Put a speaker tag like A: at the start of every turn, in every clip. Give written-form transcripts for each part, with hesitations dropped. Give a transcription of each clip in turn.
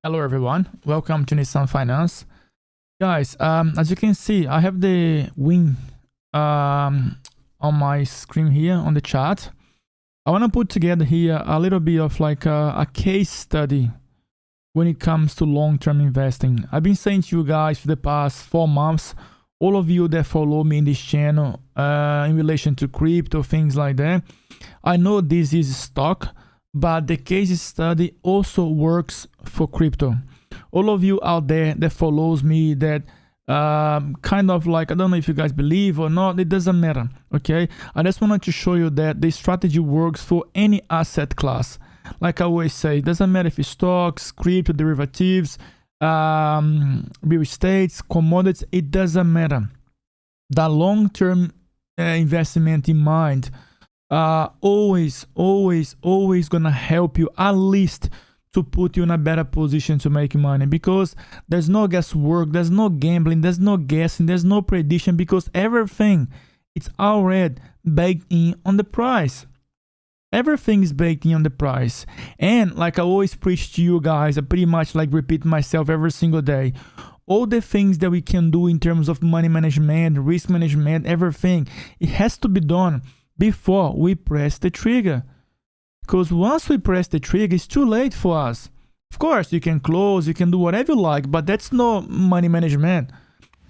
A: Hello everyone, welcome to Nissan Finance. Guys, as you can see, I have the win on my screen here on the chat. I want to put together here a little bit of like a case study when it comes to long-term investing. I've been saying to you guys for the past 4 months, all of you that follow me in this channel in relation to crypto, things like that. I know this is stock, but the case study also works for crypto. All of you out there that follows me, that kind of like, I don't know if you guys believe or not, it doesn't matter, okay? I just wanted to show you that the strategy works for any asset class. Like I always say, it doesn't matter if it's stocks, crypto, derivatives, real estates, commodities, it doesn't matter. The long-term investment in mind always gonna help you at least to put you in a better position to make money, because there's no guesswork, there's no gambling, there's no guessing, there's no prediction, because everything it's already baked in on the price. Everything is baked in on the price. And like I always preach to you guys, I pretty much like repeat myself every single day. All the things that we can do in terms of money management, risk management, everything, it has to be done before we press the trigger. Because once we press the trigger, it's too late for us. Of course, you can close, you can do whatever you like, but that's no money management.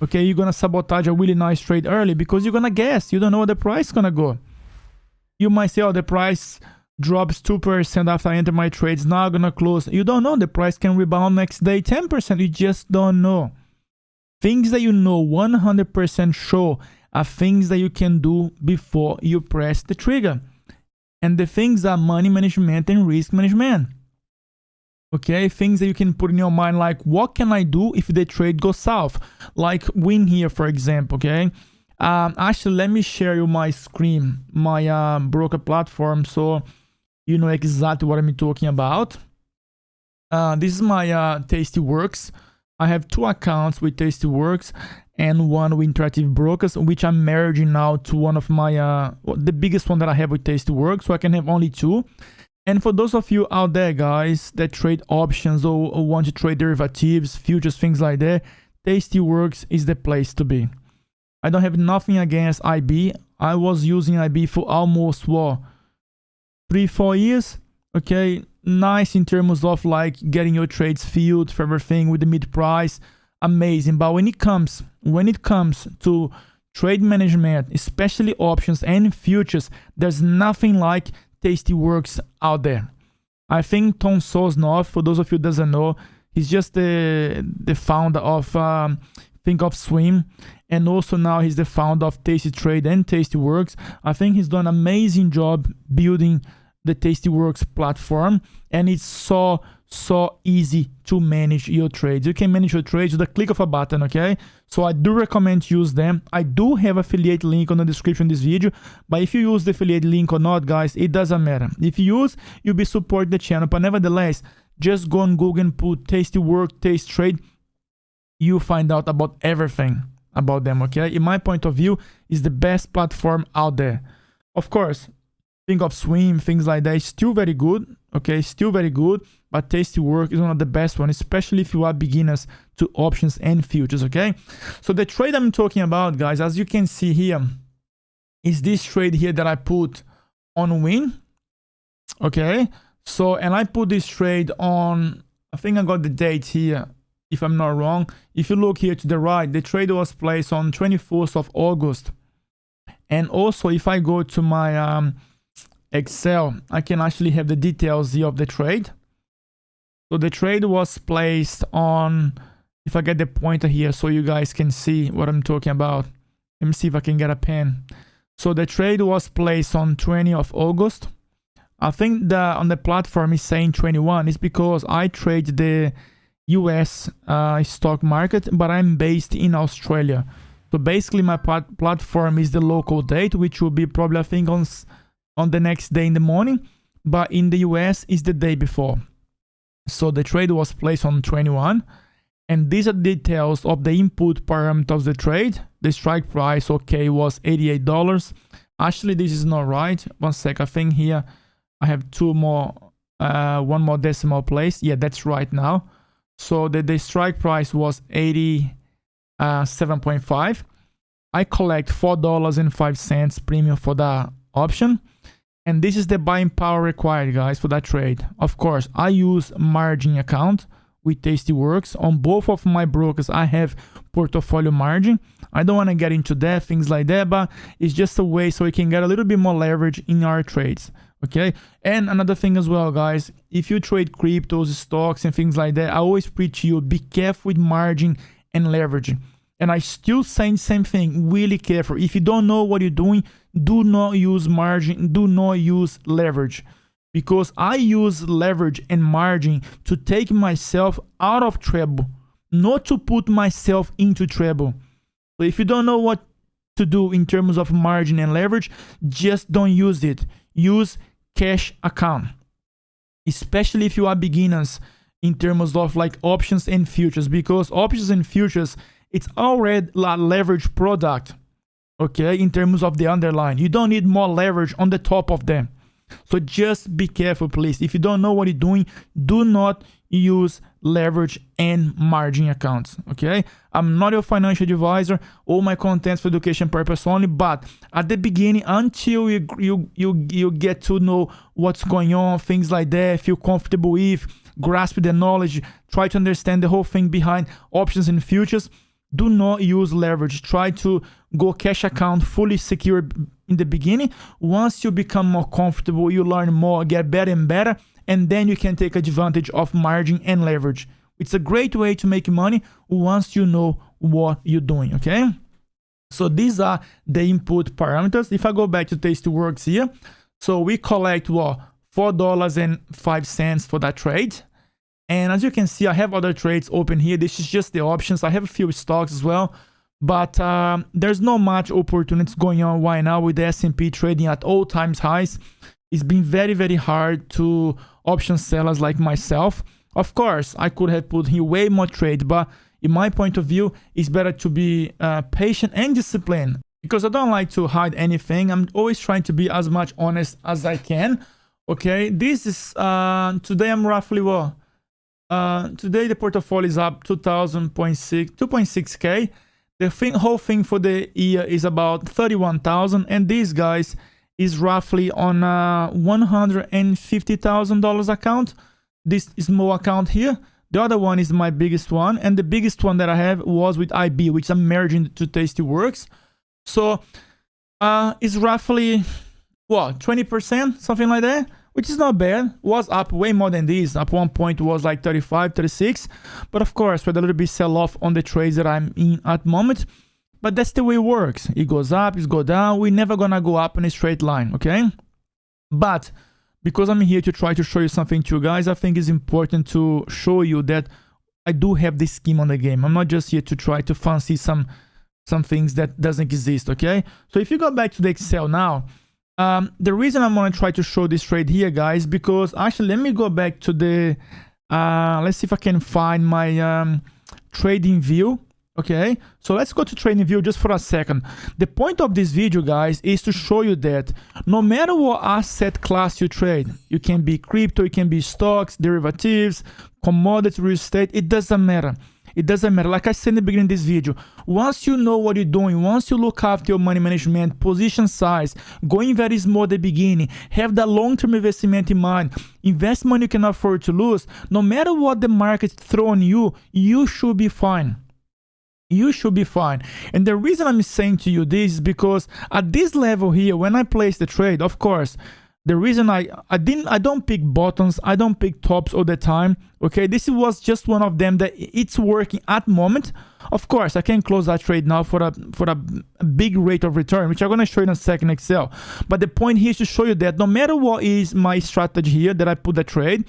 A: Okay, you're gonna sabotage a really nice trade early because you're gonna guess. You don't know where the price is gonna go. You might say, oh, the price drops 2% after I enter my trades, now I'm gonna close. You don't know, the price can rebound next day 10%. You just don't know. Things that you know 100% sure are things that you can do before you press the trigger. And the things are money management and risk management. Okay, things that you can put in your mind, like what can I do if the trade goes south? Like win here, for example, okay? Actually, let me share you my screen, my broker platform, so you know exactly what I'm talking about. This is my TastyWorks. I have 2 accounts with TastyWorks and one with Interactive Brokers, which I'm merging now to one of my, the biggest one that I have with TastyWorks, so I can have only 2. And for those of you out there, guys, that trade options or want to trade derivatives, futures, things like that, TastyWorks is the place to be. I don't have nothing against IB. I was using IB for almost, 3-4 years, okay? Nice in terms of like getting your trades filled for everything with the mid price, amazing. But when it comes to trade management, especially options and futures, there's nothing like TastyWorks out there. I think Tom Sosnoff, for those of you who doesn't know, he's just the founder of Think of Swim, and also now he's the founder of Tasty Trade and TastyWorks. I think he's done an amazing job building the TastyWorks platform, and it's so easy to manage your trades. You can manage your trades with a click of a button, okay? So I do recommend to use them. I do have affiliate link on the description of this video, but if you use the affiliate link or not, guys, it doesn't matter. If you use, you'll be supporting the channel, but nevertheless, just go on Google and put TastyWorks, Tasty Trade. You'll find out about everything about them, okay? In my point of view, it's the best platform out there. Of course, Think of Swim, things like that, it's still very good, okay? Still very good, but TastyWorks is one of the best ones, especially if you are beginners to options and futures, okay? So the trade I'm talking about, guys, as you can see here, is this trade here that I put on win, okay? So, and I put this trade on, I think I got the date here, if I'm not wrong. If you look here to the right, the trade was placed on 24th of August. And also, if I go to my Excel, I can actually have the details here of the trade. So the trade was placed on, if I get the pointer here so you guys can see what I'm talking about. Let me see if I can get a pen. So the trade was placed on 20th of August. I think on the platform is saying 21. It's because I trade the US stock market, but I'm based in Australia. So basically my platform is the local date, which will be probably, I think, on the next day in the morning, but in the US is the day before. So the trade was placed on 21, and these are details of the input parameters of the trade. The strike price, okay, was $88. Actually, this is not right. One sec, I think here I have 2 more, 1 more decimal place. Yeah, that's right now. So the strike price was 87.5. I collect $4.05 premium for that option. And this is the buying power required, guys, for that trade. Of course, I use margin account with TastyWorks. On both of my brokers, I have portfolio margin. I don't want to get into that, things like that, but it's just a way so we can get a little bit more leverage in our trades. Okay. And another thing as well, guys, if you trade cryptos, stocks, and things like that, I always preach you, be careful with margin and leverage. And I still say the same thing, really careful. If you don't know what you're doing, do not use margin, do not use leverage. Because I use leverage and margin to take myself out of trouble, not to put myself into trouble. So if you don't know what to do in terms of margin and leverage, just don't use it. Use cash account, especially if you are beginners in terms of like options and futures, because options and futures, it's already a leverage product, okay, in terms of the underlying. You don't need more leverage on the top of them. So just be careful, please. If you don't know what you're doing, do not use leverage and margin accounts, okay? I'm not your financial advisor. All my content's for education purpose only, but at the beginning, until you get to know what's going on, things like that, feel comfortable with, grasp the knowledge, try to understand the whole thing behind options and futures, do not use leverage. Try to go cash account, fully secure in the beginning. Once you become more comfortable, you learn more, get better and better, and then you can take advantage of margin and leverage. It's a great way to make money once you know what you're doing, okay? So these are the input parameters. If I go back to TastyWorks here, so we collect what? $4.05 for that trade. And as you can see, I have other trades open here. This is just the options. I have a few stocks as well, but there's not much opportunities going on right now with the S&P trading at all times highs. It's been very, very hard to option sellers like myself. Of course, I could have put here way more trade, but in my point of view, it's better to be patient and disciplined, because I don't like to hide anything. I'm always trying to be as much honest as I can. Okay, this is today I'm roughly what? Today the portfolio is up 2.6k. The whole thing for the year is about 31,000, and these guys is roughly on $150,000 account. This small account here. The other one is my biggest one, and the biggest one that I have was with IB, which I'm merging to TastyWorks. So it's roughly what, 20%, something like that, which is not bad. Was up way more than this. At one point it was like 35, 36, but of course with a little bit sell off on the trades that I'm in at the moment. But that's the way it works. It goes up, it goes down. We're never gonna go up in a straight line, okay? But because I'm here to try to show you something to you guys, I think it's important to show you that I do have this scheme on the game. I'm not just here to try to fancy some things that doesn't exist, okay? So if you go back to the Excel now, the reason I'm going to try to show this trade here, guys, because actually let me go back to the let's see if I can find my trading view. Okay, so let's go to trading view just for a second. The point of this video, guys, is to show you that no matter what asset class you trade, you can be crypto, you can be stocks, derivatives, commodities, real estate, it doesn't matter. It doesn't matter. Like I said in the beginning of this video, once you know what you're doing, once you look after your money management, position size, going very small at the beginning, have that long-term investment in mind, invest money you can afford to lose, no matter what the market's throwing you, you should be fine. You should be fine. And the reason I'm saying to you this is because at this level here, when I place the trade, of course, the reason I don't pick bottoms, I don't pick tops all the time. Okay, this was just one of them that it's working at the moment. Of course, I can close that trade now for a big rate of return, which I'm gonna show you in a second Excel. But the point here is to show you that no matter what is my strategy here that I put the trade,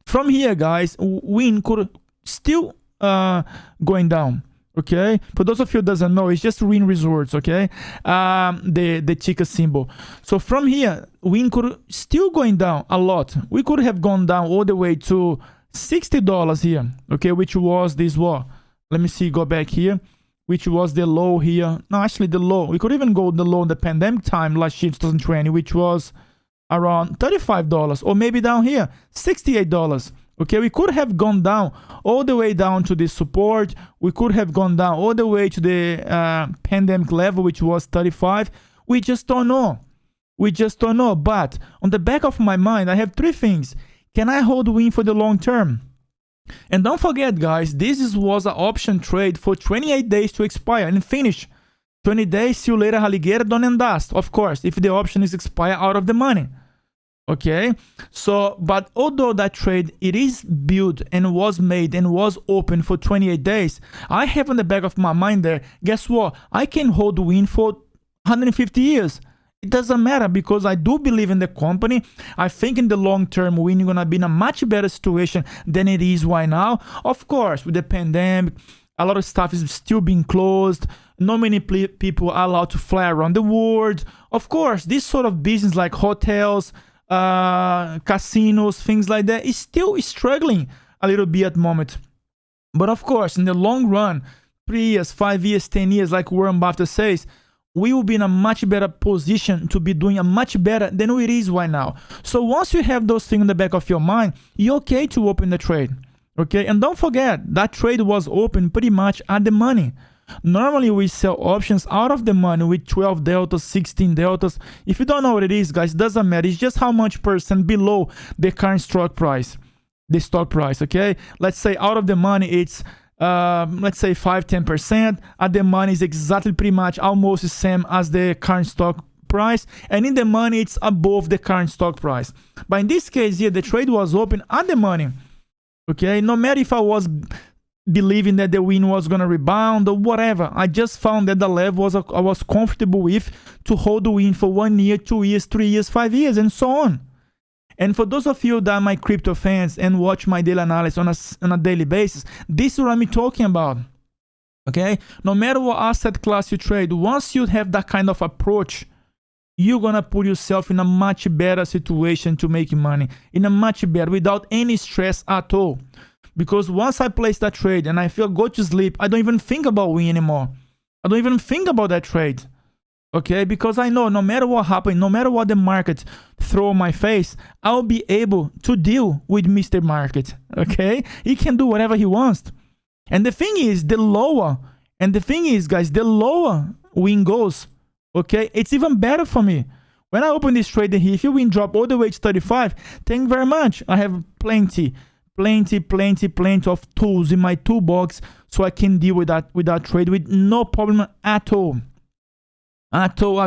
A: from here, guys, win could still going down. Okay, for those of you who doesn't know, it's just win resorts. Okay, the ticker symbol. So from here, win could still going down a lot. We could have gone down all the way to $60 here. Okay, which was this what? Let me see. Go back here, which was the low here. No, actually the low. We could even go the low in the pandemic time last year, 2020, which was around $35, or maybe down here $68. Okay, we could have gone down all the way down to the support. We could have gone down all the way to the pandemic level, which was 35. We just don't know. We just don't know. But on the back of my mind, I have three things. Can I hold win for the long term? And don't forget, guys, this was an option trade for 28 days to expire and finish. 20 days, see you later, alligator, done and dust. Of course, if the option is expire, out of the money. Okay, so, but although that trade, it is built and was made and was open for 28 days, I have on the back of my mind there, guess what? I can hold win for 150 years. It doesn't matter because I do believe in the company. I think in the long term, Win is going to be in a much better situation than it is right now. Of course, with the pandemic, a lot of stuff is still being closed. Not many people are allowed to fly around the world. Of course, this sort of business like hotels, casinos, things like that is still struggling a little bit at the moment. But of course, in the long run, 3 years, 5 years, 10 years, like Warren Buffett says, we will be in a much better position to be doing a much better than it is right now. So once you have those things in the back of your mind, you're okay to open the trade. Okay, and don't forget, that trade was open pretty much at the money. Normally we sell options out of the money with 12 deltas, 16 deltas. If you don't know what it is, guys, it doesn't matter. It's just how much percent below the current stock price. The stock price, okay? Let's say out of the money, it's let's say 5-10%. At the money is exactly pretty much almost the same as the current stock price, and in the money it's above the current stock price. But in this case here, the trade was open at the money. Okay, no matter if I was believing that the win was gonna rebound or whatever, I just found that the level I was comfortable with to hold the win for 1 year, 2 years, 3 years, 5 years, and so on. And for those of you that are my crypto fans and watch my daily analysis on a daily basis, this is what I'm talking about. Okay, no matter what asset class you trade, once you have that kind of approach, you're gonna put yourself in a much better situation to make money, in a much better, without any stress at all. Because once I place that trade and I feel go to sleep, I don't even think about win anymore. I don't even think about that trade. Okay, because I know no matter what happens, no matter what the market throw in my face, I'll be able to deal with Mr. Market. Okay, he can do whatever he wants. And the thing is, the lower win goes, okay, it's even better for me. When I open this trade here, if you win drop all the way to 35, thank you very much. I have plenty of tools in my toolbox so I can deal with that trade with no problem at all. At all.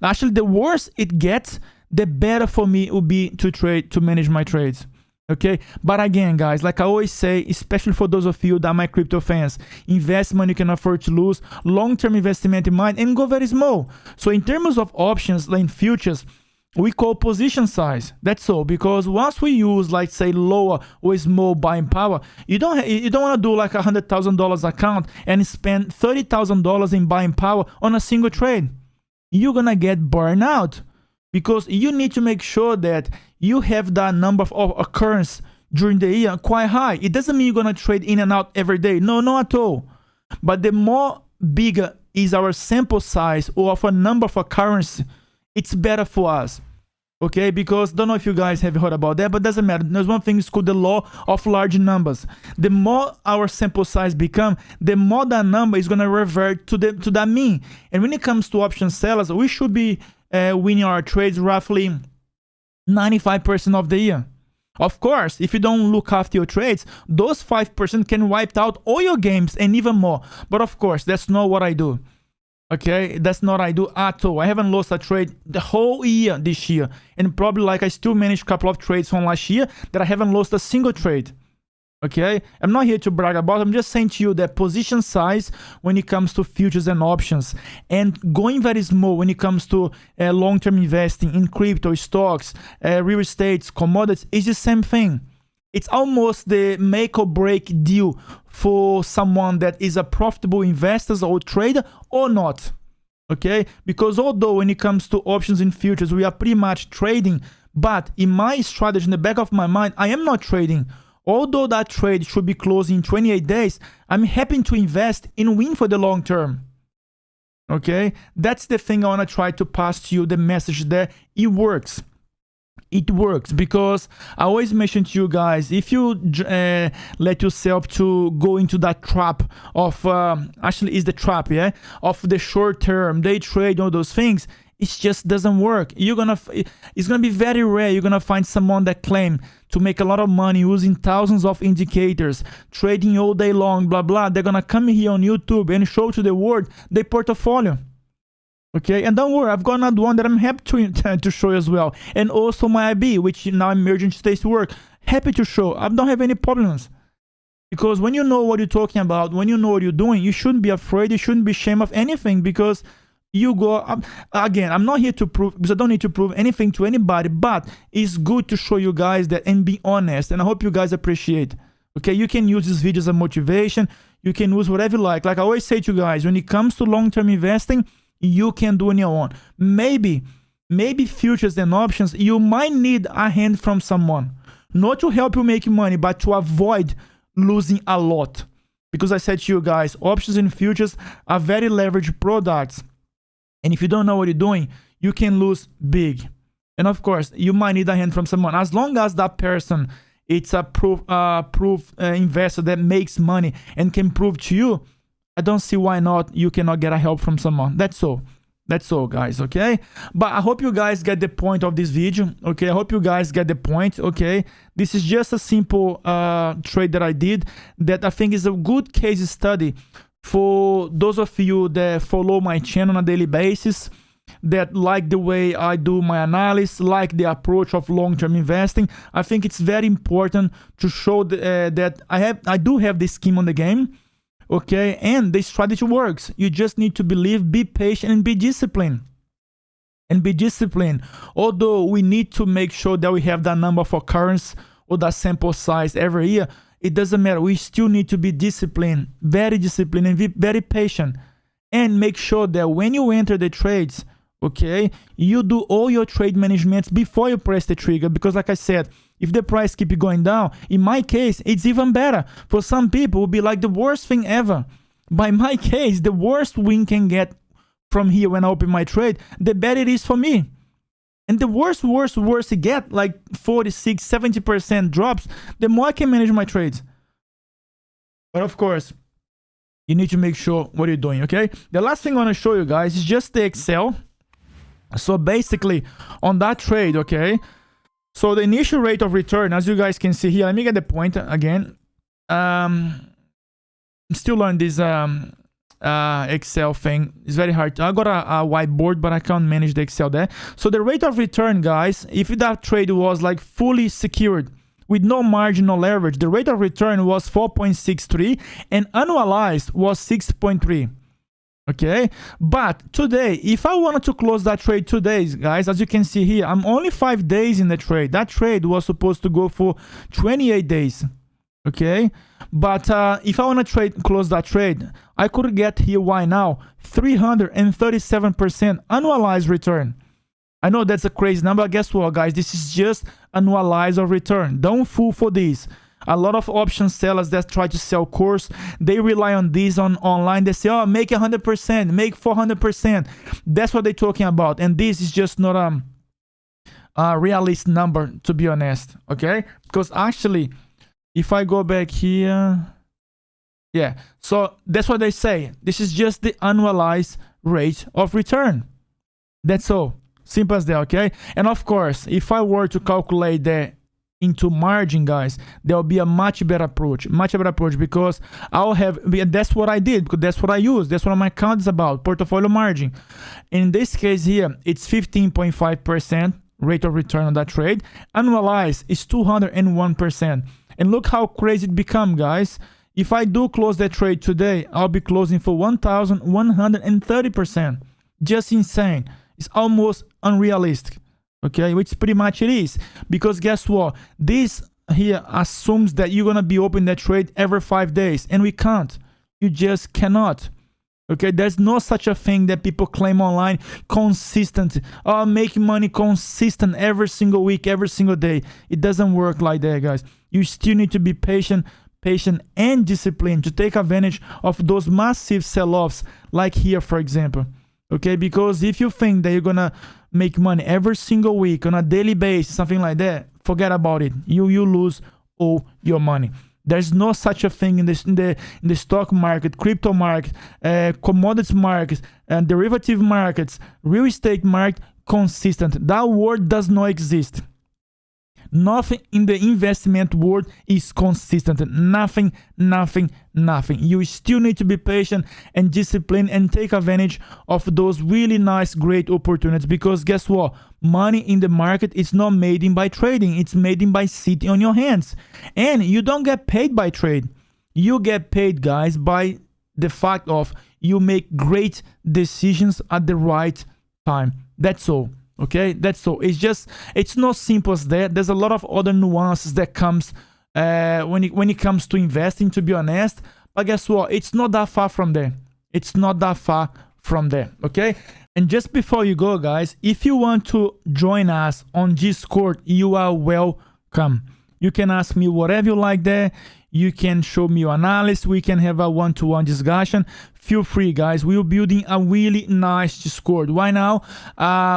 A: Actually the worse it gets, the better for me it will be to manage my trades. Okay, but again, guys, like I always say, especially for those of you that are my crypto fans, investment you can afford to lose, long-term investment in mind, and go very small. So in terms of options like futures, we call position size. That's all, because once we use, like say, lower or small buying power, you don't want to do like $100,000 account and spend $30,000 in buying power on a single trade. You're gonna get burned out, because you need to make sure that you have that number of occurrence during the year quite high. It doesn't mean you're gonna trade in and out every day. No, not at all. But the more bigger is our sample size or of a number of occurrence, it's better for us. Okay, because don't know if you guys have heard about that, but doesn't matter. There's one thing, it's called the law of large numbers. The more our sample size become, the more that number is gonna revert to that mean. And when it comes to option sellers, we should be winning our trades roughly 95% of the year. Of course, if you don't look after your trades, those 5% can wipe out all your games and even more. But of course, that's not what I do. Okay, that's not what I do at all. I haven't lost a trade the whole year this year, and probably like I still managed a couple of trades from last year that I haven't lost a single trade. Okay, I'm not here to brag about it. I'm just saying to you that position size when it comes to futures and options, and going very small when it comes to long-term investing in crypto, stocks, real estate, commodities, is the same thing. It's almost the make or break deal for someone that is a profitable investor or trader or not. Okay, because although when it comes to options and futures, we are pretty much trading, but in my strategy, in the back of my mind, I am not trading. Although that trade should be closed in 28 days, I'm happy to invest and win for the long term. Okay, that's the thing I want to try to pass to you, the message there. It works. it works, because I always mention to you guys, if you let yourself to go into that trap of actually is the trap, yeah, of the short term day trade, all those things, it just doesn't work. It's gonna be very rare you're gonna find someone that claim to make a lot of money using thousands of indicators, trading all day long, blah blah. They're gonna come here on YouTube and show to the world their portfolio. Okay, and don't worry, I've got another one that I'm happy to show as well, and also my IB, which now I'm merging to TastyWorks. Happy to show. I don't have any problems, because when you know what you're talking about, when you know what you're doing, you shouldn't be afraid. You shouldn't be ashamed of anything, because you go again. I'm not here to prove, because I don't need to prove anything to anybody, but it's good to show you guys that and be honest. And I hope you guys appreciate. Okay, you can use this video as a motivation. You can use whatever you like. Like I always say to you guys, when it comes to long-term investing, you can do on your own. Maybe futures and options, you might need a hand from someone, not to help you make money, but to avoid losing a lot. Because I said to you guys, options and futures are very leveraged products, and if you don't know what you're doing, you can lose big. And of course, you might need a hand from someone. As long as that person, it's a proof investor that makes money and can prove to you, I don't see why not you cannot get a help from someone. That's all guys. Okay, but I hope you guys get the point of this video. Okay, I hope you guys get the point. Okay, this is just a simple trade that I did, that I think is a good case study for those of you that follow my channel on a daily basis, that like the way I do my analysis, like the approach of long-term investing. I think it's very important to show that I do have the scheme on the game. Okay, and the strategy works. You just need to believe, be patient, and be disciplined. Although we need to make sure that we have that number of occurrence or that sample size every year, it doesn't matter. We still need to be disciplined, very disciplined, and be very patient. And make sure that when you enter the trades, okay, you do all your trade management before you press the trigger. Because like I said, if the price keeps going down, in my case, it's even better. For some people, it will be like the worst thing ever. By my case, the worst win can get from here when I open my trade, the better it is for me. And the worse it get, like 46, 70% drops, the more I can manage my trades. But of course, you need to make sure what you're doing, okay? The last thing I want to show you guys is just the Excel. So basically, on that trade, okay, so the initial rate of return, as you guys can see here, let me get the point again. I'm still learning this Excel thing. It's very hard. I got a whiteboard, but I can't manage the Excel there. So the rate of return, guys, if that trade was like fully secured with no margin, no leverage, the rate of return was 4.63 and annualized was 6.3. Okay, but today, if I wanted to close that trade today, guys, as you can see here, I'm only 5 days in the trade. That trade was supposed to go for 28 days. Okay, but if I want to close that trade, I could get here, why now, 337% annualized return. I know that's a crazy number, but guess what, guys, this is just annualized of return. Don't fool for this. A lot of option sellers that try to sell course, they rely on these online. They say, oh, make 100%, make 400%. That's what they're talking about. And this is just not a realistic number, to be honest. Okay, because actually, if I go back here, yeah, so that's what they say. This is just the annualized rate of return. That's all. Simple as that, okay? And of course, if I were to calculate that into margin, guys, there will be a much better approach, because I'll have, that's what I did, because that's what I use, that's what my account is about, portfolio margin. In this case here, it's 15.5% rate of return on that trade. Annualized is 201%. And look how crazy it become, guys. If I do close that trade today, I'll be closing for 1,130%. Just insane. It's almost unrealistic. Okay, which pretty much it is, because guess what, this here assumes that you're gonna be opening that trade every 5 days, and we can't. You just cannot. Okay, there's no such a thing that people claim online, consistent, making money consistent every single week, every single day. It doesn't work like that, guys. You still need to be patient and disciplined to take advantage of those massive sell-offs, like here, for example. Okay, because if you think that you're gonna make money every single week on a daily basis, something like that, forget about it. You lose all your money. There's no such a thing in the stock market, crypto market, commodities market, and derivative markets, real estate market, consistent. That word does not exist. Nothing in the investment world is consistent. Nothing. You still need to be patient and disciplined and take advantage of those really nice, great opportunities, because guess what? Money in the market is not made in by trading. It's made in by sitting on your hands. And you don't get paid by trade. You get paid, guys, by the fact of you make great decisions at the right time. That's all. Okay, that's all. It's not simple as that. There's a lot of other nuances that comes when it comes to investing, to be honest. But guess what? It's not that far from there. It's not that far from there. Okay. And just before you go, guys, if you want to join us on Discord, you are welcome. You can ask me whatever you like there. You can show me your analysis. We can have a one-to-one discussion. Feel free, guys. We're building a really nice Discord. Right now,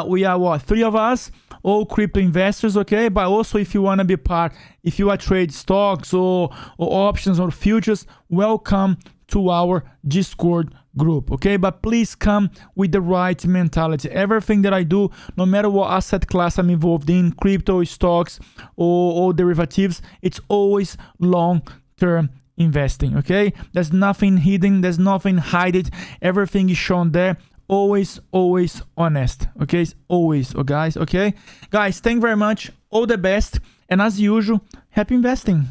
A: we are 3 of us, all crypto investors, okay? But also, if you want to be part, if you are trade stocks or options or futures, welcome to our Discord group, okay? But please come with the right mentality. Everything that I do, no matter what asset class I'm involved in, crypto, stocks, or derivatives, it's always long-term investing, okay? There's nothing hidden, there's nothing hidden. Everything is shown there. Always honest, okay? Always, oh guys, okay? Guys, thank you very much. All the best. And as usual, happy investing.